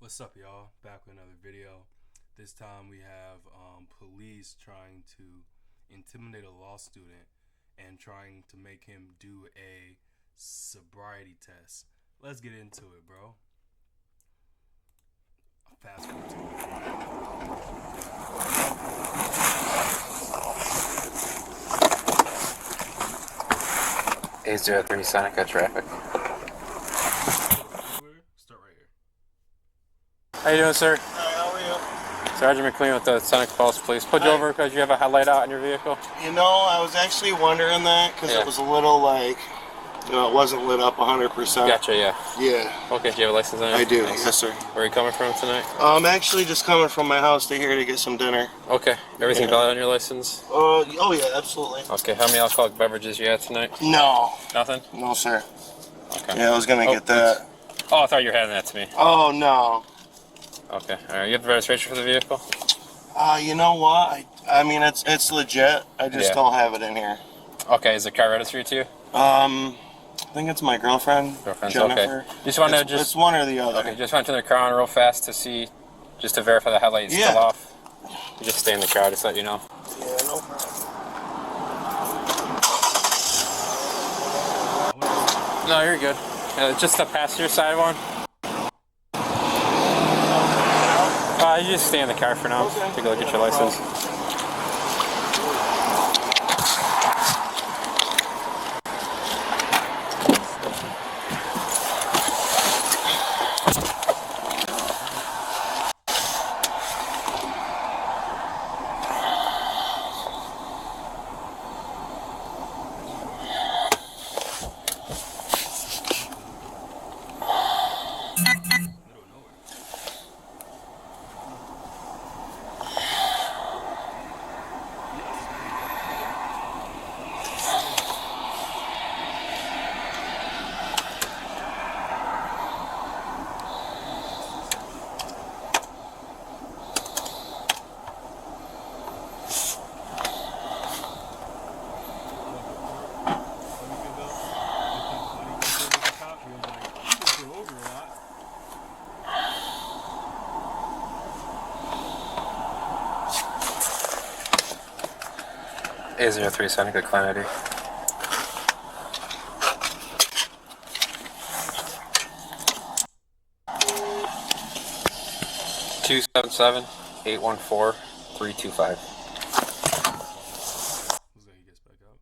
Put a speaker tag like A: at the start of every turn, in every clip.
A: What's up, y'all? Back with another video. This time we have police trying to intimidate a law student and trying to make him do a sobriety test. Let's get into it, bro. Fast forward to
B: it. 803 Seneca traffic.
A: Start right here.
B: How you doing, sir?
C: Hi, how are you?
B: Sergeant McLean with the Seneca Falls Police. Pulled you over because you have a headlight out on your vehicle?
C: You know, I was actually wondering that because
B: Yeah.
C: it was a little like, you know, it wasn't lit up 100%.
B: Gotcha, yeah.
C: Yeah.
B: Okay, do you have a license on it?
C: I do, yes sir.
B: Where are you coming from tonight?
C: I'm actually just coming from my house to here to get some dinner.
B: Okay, everything
C: Yeah.
B: valid on your license?
C: Oh yeah, absolutely.
B: Okay, how many alcoholic beverages you had tonight?
C: No.
B: Nothing?
C: No, sir.
B: Okay.
C: Yeah, I was going to get that.
B: Oh, I thought you were handing that to me.
C: Oh, no.
B: Okay, alright, you have the registration for the vehicle?
C: You know what? I mean, it's legit. I just
B: Yeah.
C: don't have it in here.
B: Okay, is the car registered to you?
C: I think it's my girlfriend,
B: Girlfriend's
C: Jennifer.
B: okay. Just want to
C: It's one or the other.
B: Okay, just went to the car on real fast to see, just to verify the headlight is
C: Yeah.
B: still off. You just stay in the car, just let you know.
C: Yeah, no problem.
B: No, you're good. Just the passenger side one. You just stay in the car for now.
C: Okay.
B: Take a look at your license. A03 Seneca Clanity. Two 77814 325.
A: He gets back out.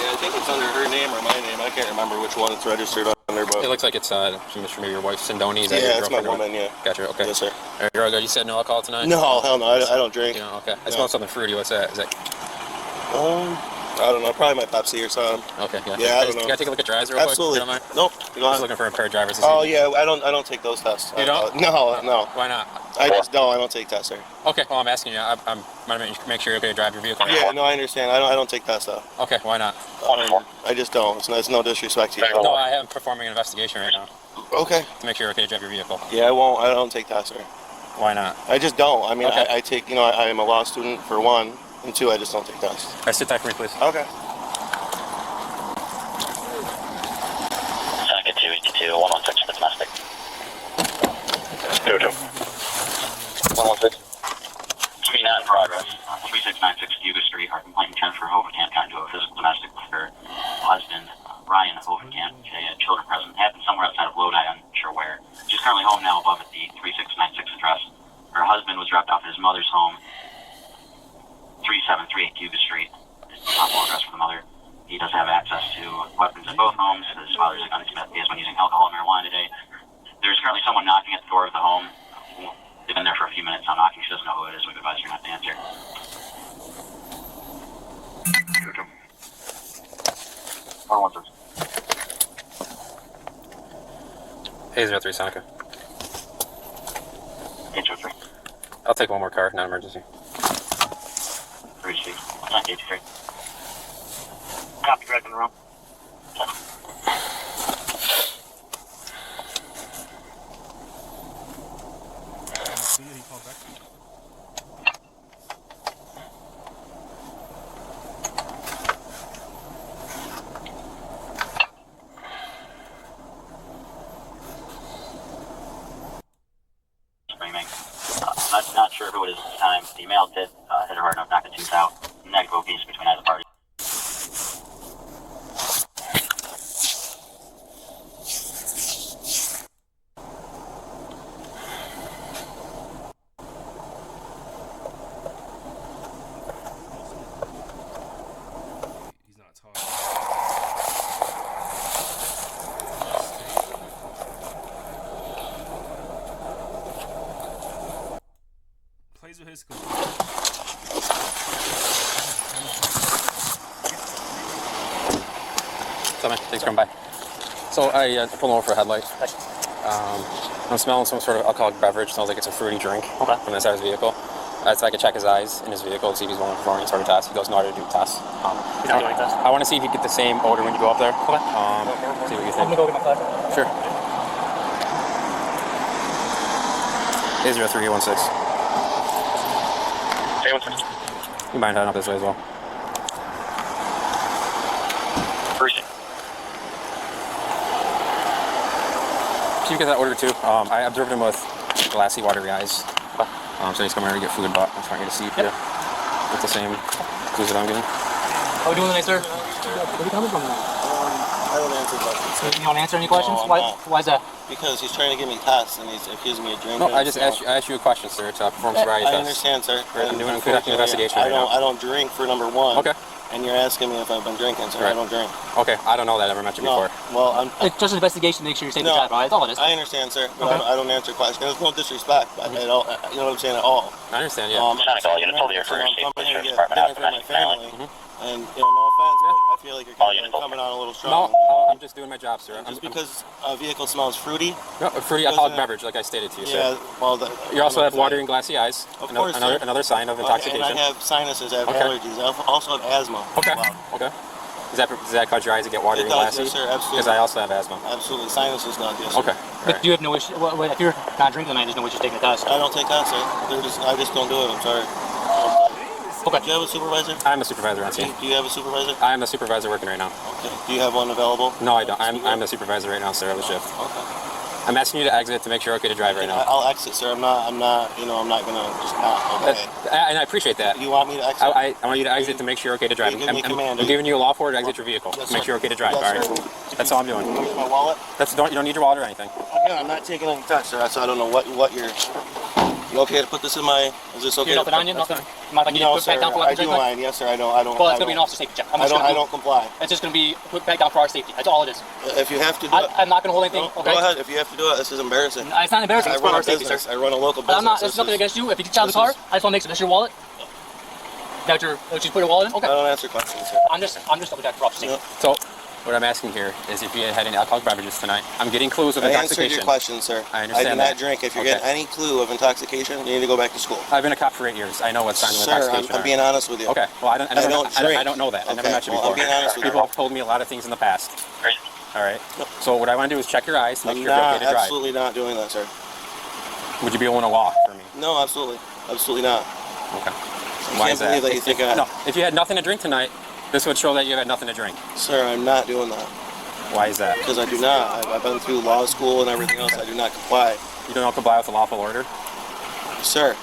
C: Yeah, I think it's under her name or my name. I can't remember which one it's registered under, but
B: It looks like it's maybe your wife Sindoni. Is that
C: yeah,
B: your
C: it's my
B: girlfriend or what?
C: woman. Yeah.
B: Gotcha. Okay.
C: Yes, sir.
B: You're all good. You said no alcohol tonight.
C: No, hell no. I don't drink.
B: You know, okay. I
C: No.
B: smell something fruity. What's that? Is that
C: I don't know. Probably my Pepsi or something.
B: okay?
C: Yeah, I don't know.
B: Can I take a look at drives real
C: Absolutely.
B: quick? If you don't mind?
C: Nope. Go
B: I'm just
C: on.
B: looking for impaired drivers. This
C: Oh
B: evening.
C: yeah, I don't take those tests.
B: You don't?
C: No.
B: Why not?
C: I just don't. I don't take tests, sir.
B: Okay. Well, I'm asking you. I'm want to make sure you're okay to drive your vehicle.
C: Yeah, no, I understand. I don't take tests though.
B: Okay. Why not?
C: I just don't. It's no disrespect to you.
B: No, I am performing an investigation right now
C: Okay.
B: to make sure you're okay to drive your vehicle.
C: Yeah, I won't. I don't take tests, sir.
B: Why not?
C: I just don't. I mean,
B: Okay.
C: I take. You know, I am a law student for one, and two, I just don't take tests.
B: All right, sit tight for me, please.
C: Okay.
D: Seneca 282, 116 for domestic. 2-2. 116. Screen not in progress. 3696 Yuga Street. Our complaint Jennifer Hovenkamp got into a physical domestic with her husband, Ryan Hovenkamp. They had children present. Happened somewhere outside of Lodi, I'm not sure where. She's currently home now above at the 3696 address. Her husband was dropped off at his mother's home, 3738 Yuga Street. It's the possible address for the mother. He does have access to weapons at both homes. His father's a gun expert. He has been using alcohol and marijuana today. There's currently someone knocking at the door of the home. They've been there for a few minutes now knocking. She doesn't know who it is. We've advised her not to answer.
B: A03 Seneca.
D: 823.
B: I'll take one more car, not emergency.
D: 3 823. Copy, direct in the room. everybody this time. The male did hit her hard enough, knock the tooth out. Negative obese between either party.
A: He's not talking. Plays with his
B: Tell me, thanks for coming by. So I pulled over for a headlight. I'm smelling some sort of alcoholic beverage. Smells like it's a fruity drink from inside his vehicle. So I could check his eyes in his vehicle to see if he's willing to perform any sort of test. He doesn't know how to do tests.
E: He's not doing tests.
B: I want to see if you get the same odor when you go up there.
E: Okay.
B: See what you
E: I'm
B: think.
E: gonna go get my flash.
B: Sure. A0316. You mind heading up this way as well?
D: Precinct.
B: So you get that order too. I observed him with glassy, watery eyes. So he's coming here to get food, but I'm trying to see if you get the same clues that I'm getting.
E: How are we doing tonight, sir? Where are you coming from tonight?
C: I don't answer questions.
E: You don't answer any questions?
C: No, I'm
E: Why?
C: not.
E: Why is that?
C: Because he's trying to give me tests and he's accusing me of drinking.
B: No, I just asked you a question, sir, to perform sobriety
C: I
B: test.
C: understand, sir.
B: I'm doing a conducting
C: Unfortunately,
B: investigation
C: I
B: right now.
C: don't drink for number one.
B: Okay.
C: And you're asking me if I've been drinking, sir.
B: Right.
C: I don't drink.
B: Okay, I don't know that. I never met you
C: No.
B: before.
C: Well, I'm.
E: It's just an investigation to make sure you're safe to
C: No.
E: drive, right? That's all it is.
C: I understand, sir, but
E: Okay.
C: I don't answer questions. There's no disrespect at all. You know what I'm saying? At all.
B: I understand, yeah.
D: Sonic all units, hold your
C: So
D: for
C: I'm
D: state
C: coming here to
D: police
C: get
D: department
C: dinner
D: out
C: for my
D: domestic violence.
C: family. And no offense, but I feel like you're
D: All
C: kind of
D: units,
C: coming on a little
B: No,
C: strong.
B: I'm just doing my job, sir.
C: Just because a vehicle smells fruity.
B: No, a fruity alcoholic beverage, like I stated to you,
C: Yeah.
B: sir.
C: Well,
B: You also have watery and glassy eyes.
C: Of course, sir.
B: Another sign of
C: And
B: intoxication.
C: I have sinuses. I have
B: Okay.
C: allergies. I also have asthma.
B: Okay.
C: Wow.
B: Okay. Does that cause your eyes to get watery
C: It
B: and
C: does,
B: glassy?
C: yes, sir, absolutely.
B: Because I also have asthma.
C: Absolutely. Sinuses not yes.
B: Okay.
E: But you have no issue. Well, if you're not drinking tonight, there's no issue taking the test.
C: I don't take that, sir. I just don't do it. I'm sorry.
E: Okay.
C: Do you have a supervisor?
B: I'm a supervisor on scene.
C: Do you have a supervisor?
B: I'm a supervisor working right now.
C: Okay. Do you have one available?
B: No, I don't. I'm the supervisor right now, sir, of the shift.
C: Okay.
B: I'm asking you to exit to make sure you're okay to drive right now.
C: I'll exit, sir. I'm not gonna just not obey.
B: And I appreciate that.
C: You want me to exit?
B: I want you to exit to make sure you're okay to drive.
C: Give me a command.
B: I'm giving you a law for it to exit your vehicle.
C: Yes,
B: to make
C: sir.
B: sure you're okay to drive.
C: Yes,
B: all right.
C: sir.
B: That's all I'm doing.
C: Where's my wallet?
B: You don't need your wallet or anything.
C: Again, I'm not taking any tests, sir. So I don't know what you're. You okay to put this in my? Is this okay?
E: You're nothing on you? Nothing? Mind if I
C: No,
E: put
C: sir.
E: back down for
C: I
E: weapons or
C: do
E: anything?
C: mind. Yes, sir. I don't.
E: Well, it's gonna be an officer safety check.
C: I don't comply.
E: It's just gonna be put back down for our safety. That's all it is.
C: If you have to do it,
E: I'm not gonna hold anything.
C: go
E: Okay.
C: ahead. If you have to do it, this is embarrassing.
E: It's not embarrassing.
C: I
E: It's for
C: run
E: our
C: a
E: safety,
C: business.
E: sir.
C: I run a local
E: But
C: business.
E: I'm not. There's nothing against you. If you get out of the car, I just want to make sure that's your wallet. That you put your wallet in.
C: I
E: Okay.
C: don't answer questions, sir.
E: I'm just double checking for officer safety.
B: So, what I'm asking here is if you had any alcoholic beverages tonight. I'm getting clues of
C: I answered
B: intoxication.
C: your question, sir.
B: I understand
C: I do
B: that.
C: not drink. If you're
B: Okay.
C: getting any clue of intoxication, you need to go back to school.
B: I've been a cop for 8 years. I know what signs of
C: Sir,
B: intoxication
C: I'm
B: are.
C: being honest with you.
B: Okay. Well, I don't know that. I never
C: Okay,
B: met you
C: well,
B: before.
C: I'm being honest with you.
B: People have told me a lot of things in the past. All right. So what I want to do is check your eyes to make
C: I'm
B: sure you're okay
C: not,
B: to drive.
C: absolutely not doing that, sir.
B: Would you be willing to walk for me?
C: No, absolutely. Absolutely not.
B: Okay.
C: I
B: Why
C: can't
B: is that?
C: believe that you think I...
B: No. If you had nothing to drink tonight, this would show that you had nothing to drink.
C: Sir, I'm not doing that.
B: Why is that?
C: Because I do not. I've been through law school and everything else. I do not comply.
B: You don't comply with a lawful order?
C: Sir,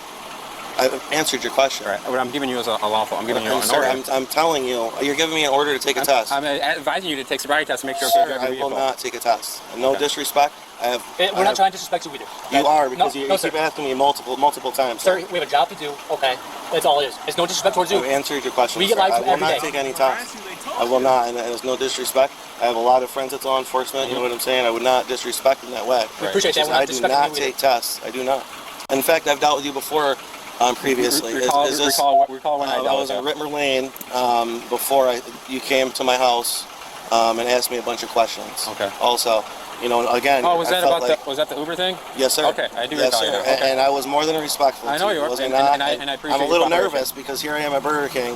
C: I've answered your question.
B: All right. What I'm giving you is a lawful. I'm giving you an
C: Sir,
B: order.
C: I'm telling you, you're giving me an order to take a test.
B: I'm advising you to take sobriety test to make sure you're okay to
C: Sir,
B: drive
C: I
B: your
C: will
B: vehicle.
C: not take a test. No
B: Okay.
C: disrespect.
E: We're not trying to disrespect you either.
C: You are, because
E: no,
C: you
E: no,
C: keep
E: sir.
C: asking me multiple times.
E: Sir, we have a job to do. Okay. That's all it is. It's no disrespect towards you.
C: I've answered your question.
E: We get
C: sir.
E: lied to
C: I will
E: every
C: not
E: day.
C: take any tests. I will not, and there's no disrespect. I have a lot of friends that's law enforcement. You know what I'm saying? I would not disrespect in that way.
E: We appreciate that. We're not
C: I do
E: disrespecting
C: not
E: you either.
C: take tests. I do not. In fact, I've dealt with you before previously.
B: Recall when I
C: I
B: dealt
C: was
B: with
C: in
B: you.
C: Ritmer Lane before you came to my house and asked me a bunch of questions.
B: Okay.
C: Also, you know, again.
B: Oh, was
C: I
B: that
C: felt
B: about
C: like,
B: was that the Uber thing?
C: Yes, sir.
B: Okay, I do
C: yes,
B: recall you
C: sir.
B: now. Okay.
C: And I was more than respectful.
B: I know
C: to
B: you were,
C: Was
B: and
C: not,
B: I appreciate
C: I'm a
B: your
C: little
B: cooperation.
C: nervous because here I am at Burger King,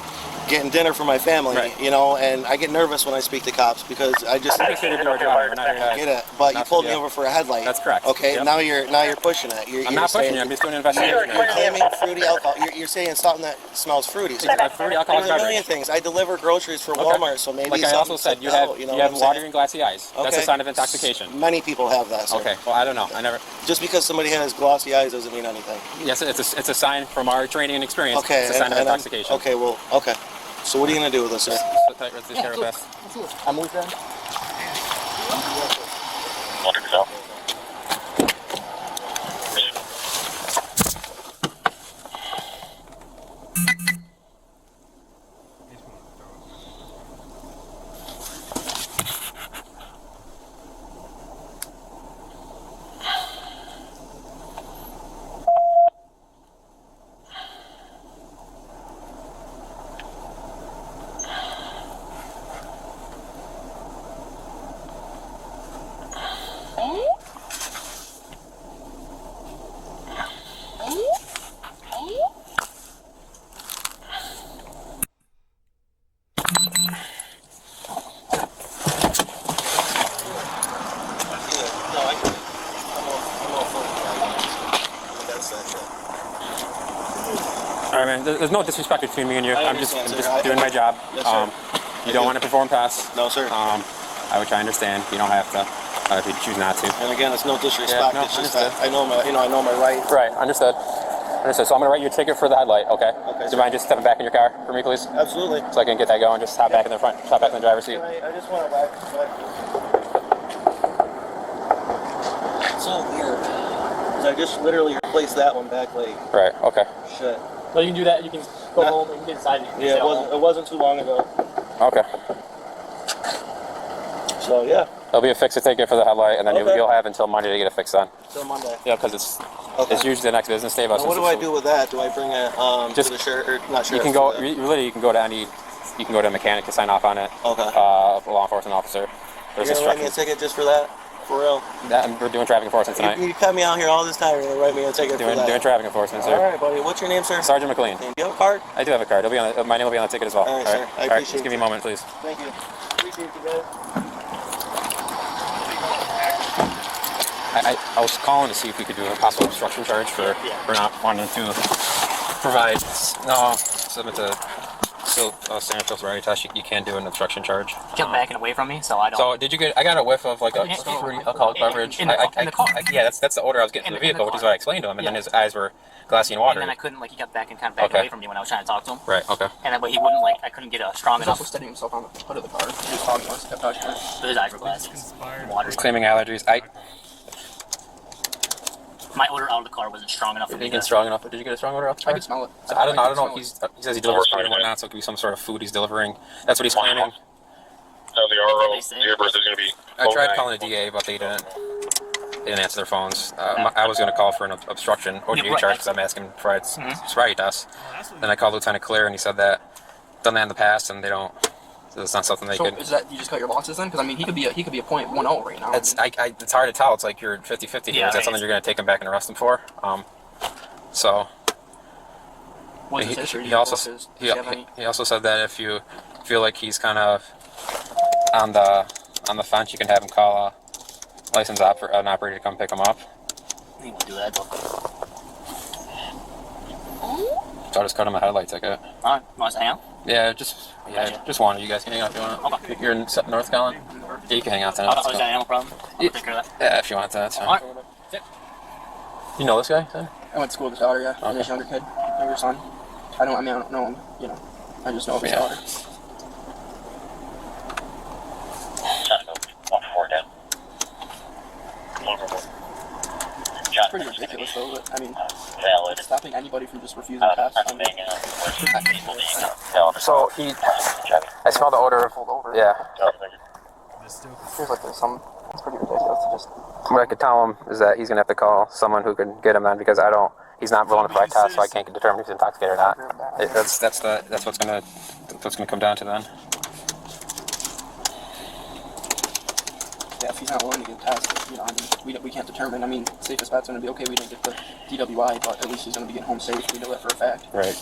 C: getting dinner for my family,
B: Right.
C: you know, and I get nervous when I speak to cops because I just
B: We're here to do our job. We're not here to
C: get it. But you
B: not
C: pulled
B: to-
C: me
B: yeah.
C: over for a headlight.
B: That's correct.
C: Okay,
B: Yep.
C: now you're pushing it.
B: I'm not pushing you. I'm just doing an investigation.
C: You're claiming fruity alcohol. You're saying something that smells fruity. So
B: Fruity alcoholic
C: there's a million
B: beverage.
C: things. I deliver groceries for
B: Okay.
C: Walmart, so maybe
B: Like I also said, you have
C: you know
B: you have
C: what I'm
B: watery
C: saying?
B: and glassy eyes. That's a
C: Okay.
B: sign of intoxication.
C: Many people have that. Sir.
B: Okay. Well, I don't know. I never.
C: Just because somebody has glossy eyes doesn't mean anything.
B: Yes, it's a sign from our training and experience.
C: Okay.
B: It's a sign of intoxication.
C: Okay. Well. Okay. So what are you gonna do with this, sir?
B: So tight, let's just get our best.
E: I'm moving.
B: All right, man. There's no disrespect between me and you.
C: I
B: I'm just
C: understand, sir.
B: doing my job.
C: Yes, sir.
B: You don't want to perform past.
C: No, sir.
B: Which I understand. You don't have to if you choose not to.
C: And again, it's no disrespect.
B: Yeah, no,
C: it's just
B: understood.
C: that I know my rights.
B: Right. Understood. Understood. So I'm gonna write you a ticket for the headlight. Okay.
C: Okay,
B: Do you mind just stepping back in your car for me, please?
C: Absolutely.
B: So I can get that going. Just hop back in the front. Hop back in the driver's seat.
C: I just want to back. It's so weird. 'Cause I just literally replaced that one back like
B: Right. Okay.
C: shit.
E: Well, you can do that. You can go
C: Nah.
E: home and get inside.
C: Yeah, it wasn't too long ago.
B: Okay.
C: So yeah,
B: There'll be a fix a ticket for the headlight, and then
C: Okay.
B: you'll have until Monday to get it fixed on.
C: till Monday.
B: Yeah, because it's
C: Okay.
B: usually the next business day. But
C: Now, what do I do with that? Do I bring it
B: Just-
C: to the shirt or not sure?
B: You can go. You can go to any. You can go to a mechanic to sign off on it.
C: Okay.
B: A law enforcement officer. There's
C: You're gonna write me a
B: instructions.
C: ticket just for that? For real?
B: We're doing traffic enforcement tonight.
C: You cut me out here all this time. You're gonna write me a ticket for that?
B: Doing traffic enforcement,
C: All
B: sir.
C: right, buddy. What's your name, sir?
B: Sergeant McLean.
C: Do you have a card?
B: I do have a card. It'll be on my name will be on the ticket as well.
C: All right, sir. I
B: All right.
C: appreciate
B: Just give me a
C: it.
B: moment, please.
C: Thank you. Appreciate you guys.
B: I was calling to see if we could do a possible obstruction charge for not wanting to provide submit to sanitary sobriety test. You can't do an obstruction charge.
E: Kept backing away from me, so I don't.
B: So did you get? I got a whiff of like a fruity alcoholic beverage.
E: In the car.
B: Yeah, that's the odor I was getting from the
E: In the
B: vehicle, which is
E: car.
B: what I explained to him, and then
E: Yeah.
B: his eyes were glassy and
E: and
B: watery.
E: then I couldn't, like, he kept backing, kind of backing
B: Okay.
E: away from me when I was trying to talk to him.
B: Right. Okay.
E: And then, but he wouldn't, like, I couldn't get a strong
F: He's
E: enough.
F: also steadying himself on the hood of the car. He was talking to us, kept talking to us.
E: His eyes were glassy. Water.
B: He's claiming allergies.
E: My odor out of the car wasn't strong enough for me
B: Did you get
E: to.
B: strong enough? Did you get a strong odor off the
F: I
B: car?
F: could smell it.
B: So I don't know. I don't know if
F: could
B: he
F: smell
B: says he delivers food and whatnot, so it could be some sort of food he's delivering. That's what he's claiming.
G: So the RO
E: They say.
G: Dearborn is going to be.
B: I tried calling the DA, but they didn't answer their phones. I was going to call for an obstruction OGA
E: Yeah, right.
B: charge because I'm asking for a sobriety test. Then I called Lieutenant Claire, and he said that done that in the past, and they don't. So it's not something they
F: So
B: could.
F: is that you just cut your losses then? Because I mean, he could be a .10 right now.
B: It's it's hard to tell. It's like you're 50-50 here.
E: Yeah,
B: Is that
E: it
B: something
E: is.
B: you're going to take him back and arrest him for? So
F: What's his history?
B: he also
F: Does he have any?
B: he also said that if you feel like he's kind of on the fence, you can have him call a licensed an operator to come pick him up.
E: He won't do that.
B: So I'll just cut him a headlight ticket.
E: Alright, want to hang out?
B: Yeah, just one of you guys can hang out if you want.
E: Okay.
B: You're in North Carolina? Yeah, you can hang out tonight.
E: Oh, is that no problem? I'll take care of that.
B: Yeah, if you want that. That's fine.
E: Alright.
B: You know this guy? Then?
F: I went to school with his daughter. Yeah,
B: Okay.
F: and his younger kid, younger son. I don't know him. You know, I just know of his
B: Yeah.
F: daughter.
D: One four down.
F: It's pretty ridiculous though. But, I mean,
D: Valid.
F: stopping anybody from just refusing to pass. I mean,
B: So I smell the odor of. Yeah.
F: feels like there's some. It's pretty ridiculous to just.
B: What I could tell him is that he's gonna have to call someone who could get him then because he's not willing to provide tests, so I can't determine if he's intoxicated or not. That's what's gonna come down to then.
F: Yeah, if he's not willing to get tested, you know, I mean, we can't determine. I mean, safest bet's going to be okay. We don't get the DWI, but at least he's going to be getting home safe. We know that for a fact.
B: Right.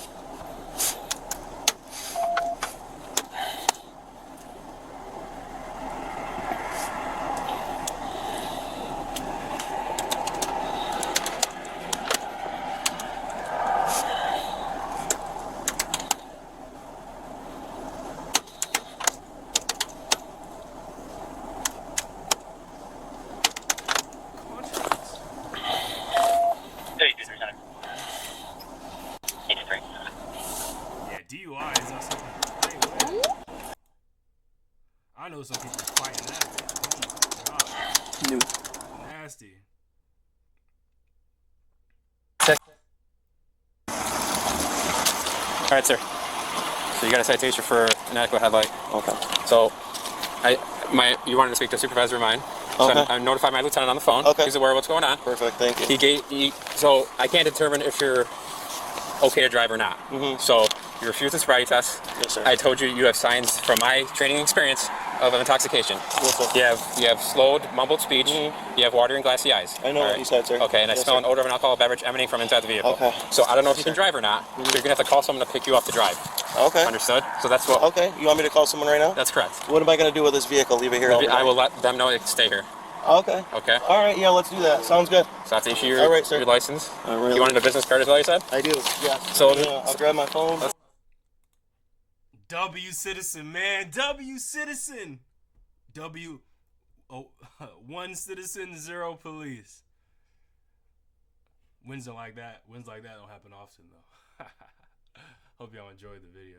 A: know some people fighting that. Oh my god.
F: New.
A: Nasty.
B: All right, sir. So you got a citation for inadequate headlight.
C: Okay.
B: So, you wanted to speak to a supervisor of mine. So
C: Okay.
B: I notified my lieutenant on the phone.
C: Okay.
B: He's aware of what's going on.
C: Perfect. Thank you.
B: So I can't determine if you're okay to drive or not. So you refused the sobriety test.
C: Yes, sir.
B: I told you you have signs from my training experience of intoxication.
C: Yes, sir.
B: You have slowed, mumbled speech. You have watery and glassy eyes.
C: I know what you said, sir.
B: Okay, and I
C: Yes,
B: smell
C: sir.
B: an odor of an alcoholic beverage emanating from inside the vehicle.
C: Okay.
B: So I don't know if you can drive or not. So you're gonna have to call someone to pick you up to drive.
C: Okay.
B: Understood? So that's what.
C: Okay. You want me to call someone right now?
B: That's correct.
C: What am I gonna do with this vehicle? Leave it here? all
B: I will
C: night?
B: let them know to stay here.
C: Okay.
B: Okay.
C: All right. Yeah. Let's do that. Sounds good.
B: So I have to issue your,
C: All right, sir.
B: your license.
C: All right.
B: You wanted a business card as well, you said?
C: I do. Yes.
B: So-
C: I'll grab my phone.
A: W citizen, man. W citizen. One citizen, zero police. Wins like that don't happen often though. Hope y'all enjoyed the video.